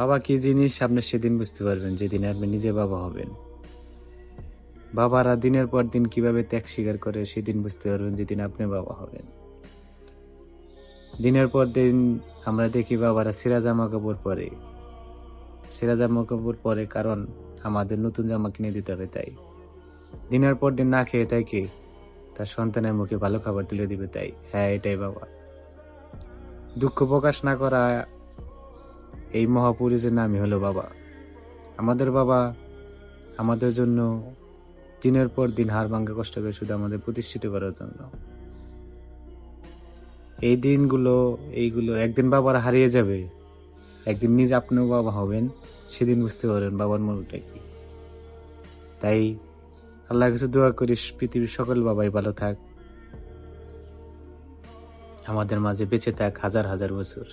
বাবা কি জিনিস আপনি সেদিন বুঝতে পারবেন যেদিন আপনি নিজে বাবা হবেন। বাবারা দিনের পর দিন কিভাবে ত্যাগ স্বীকার করে সেদিন বুঝতে পারবেন যেদিন আপনি বাবা হবেন। দিনের পর দিন আমরা দেখি বাবারা ছেঁড়া জামা কাপড় পরে, ছেঁড়া জামা কাপড় পরে কারণ আমাদের নতুন জামা কিনে দিতে হবে তাই। দিনের পর দিন না খেয়ে থাকে তার সন্তানের মুখে ভালো খাবার তুলে দিবে তাই। হ্যাঁ, এটাই বাবা। দুঃখ প্রকাশ না করা এই মহাপুরুষের নামই হলো বাবা। আমাদের বাবা আমাদের জন্য দিনের পর দিন হাড় ভাঙা কষ্ট করে শুধু আমাদের প্রতিষ্ঠিত করার জন্য। এই দিনগুলো এইগুলো একদিন বাবারা হারিয়ে যাবে, একদিন নিজে আপনিও বাবা হবেন, সেদিন বুঝতে পারবেন বাবার মূল্যটা কি। তাই আল্লাহর কাছে দোয়া করি পৃথিবীর সকল বাবাই ভালো থাক, আমাদের মাঝে বেঁচে থাক হাজার হাজার বছর।